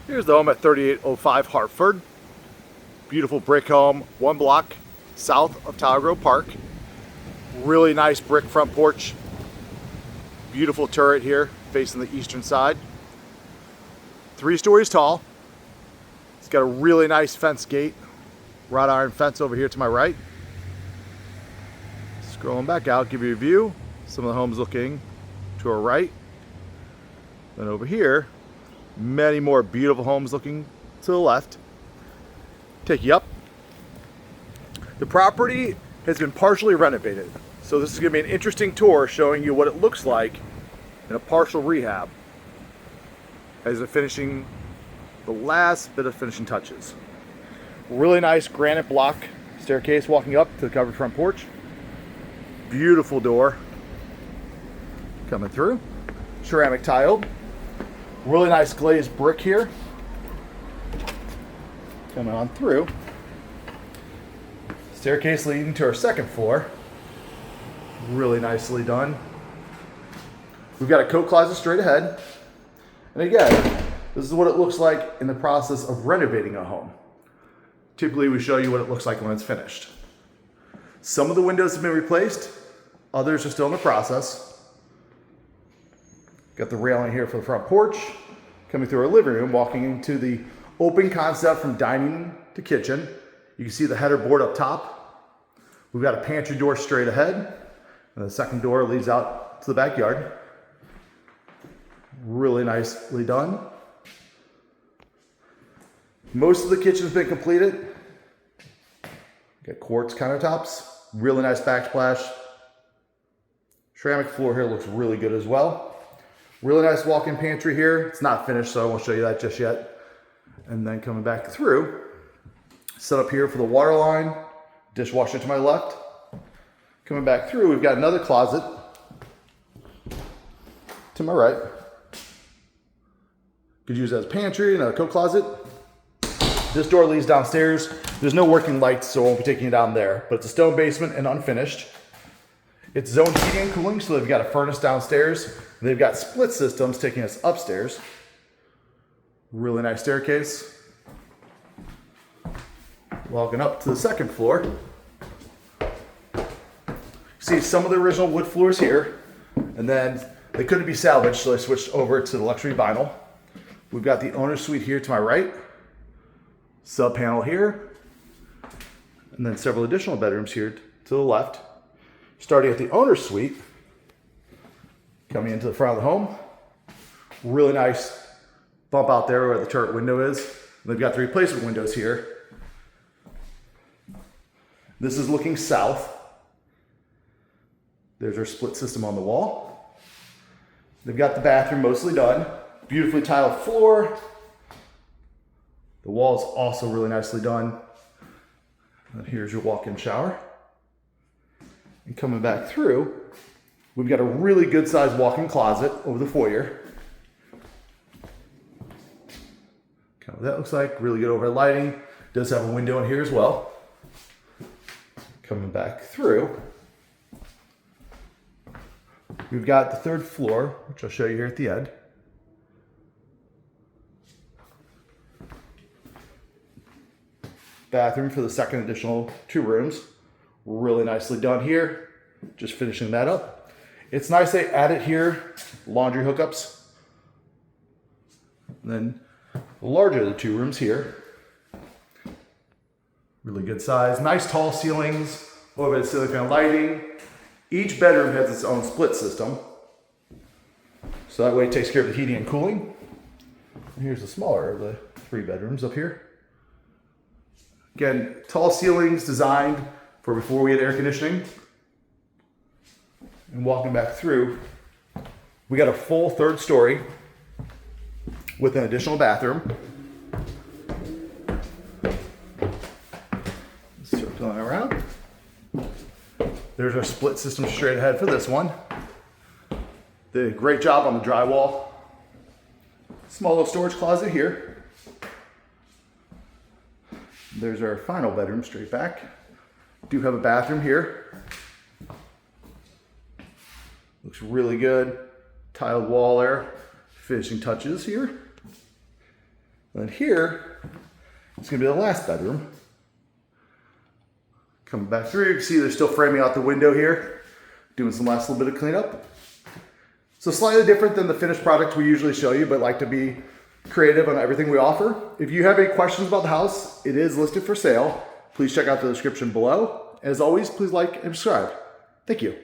Here's the home at 3805 Hartford. Beautiful brick home, 1 block south of Tower Grove Park. Really nice brick front porch. Beautiful turret here facing the eastern side. 3 stories tall. It's got a really nice fence gate. Wrought iron fence over here to my right. Scrolling back out, give you a view. Some of the homes looking to our right. Then over here, many more beautiful homes looking to the left. Take you up. The property has been partially renovated. So this is going to be an interesting tour showing you what it looks like in a partial rehab as they're finishing the last bit of finishing touches. Really nice granite block staircase walking up to the covered front porch. Beautiful door coming through. Ceramic tiled. Really nice glazed brick here. Coming on through. Staircase leading to our 2nd floor. Really nicely done. We've got a coat closet straight ahead. And again, this is what it looks like in the process of renovating a home. Typically we show you what it looks like when it's finished. Some of the windows have been replaced, others are still in the process. Got the railing here for the front porch. Coming through our living room, walking into the open concept from dining to kitchen. You can see the header board up top. We've got a pantry door straight ahead. And the 2nd door leads out to the backyard. Really nicely done. Most of the kitchen's been completed. Got quartz countertops. Really nice backsplash. Ceramic floor here looks really good as well. Really nice walk-in pantry here. It's not finished, so I won't show you that just yet. And then coming back through, set up here for the water line, dishwasher to my left. Coming back through, we've got another closet to my right. Could use it as a pantry, another coat closet. This door leads downstairs. There's no working lights, so I won't be taking you down there, but it's a stone basement and unfinished. It's zone heating and cooling, so they've got a furnace downstairs. They've got split systems taking us upstairs. Really nice staircase. Walking up to the 2nd floor. See some of the original wood floors here, and then they couldn't be salvaged, so I switched over to the luxury vinyl. We've got the owner's suite here to my right, sub panel here, and then several additional bedrooms here to the left. Starting at the owner's suite, coming into the front of the home. Really nice bump out there where the turret window is. They've got the replacement windows here. This is looking south. There's our split system on the wall. They've got the bathroom mostly done. Beautifully tiled floor. The wall is also really nicely done. And here's your walk-in shower. And coming back through, we've got a really good sized walk-in closet over the foyer. Kind of what that looks like. Really good overhead lighting. Does have a window in here as well. Coming back through, we've got the 3rd floor, which I'll show you here at the end. Bathroom for the 2nd additional 2 rooms. Really nicely done here. Just finishing that up. It's nice they added here laundry hookups. And then the larger of the 2 rooms here. Really good size. Nice tall ceilings, overhead ceiling fan lighting. Each bedroom has its own split system. So that way it takes care of the heating and cooling. And here's the smaller of the 3 bedrooms up here. Again, tall ceilings designed for before we had air conditioning. And walking back through, we got a full 3rd story with an additional bathroom. Circling around. There's our split system straight ahead for this one. They did a great job on the drywall. Small little storage closet here. There's our final bedroom straight back. Do have a bathroom here. Looks really good. Tiled wall there. Finishing touches here. And here, it's gonna be the last bedroom. Coming back through, you can see they're still framing out the window here, doing some last little bit of cleanup. So slightly different than the finished product we usually show you, but like to be creative on everything we offer. If you have any questions about the house, it is listed for sale. Please check out the description below. As always, please like and subscribe. Thank you.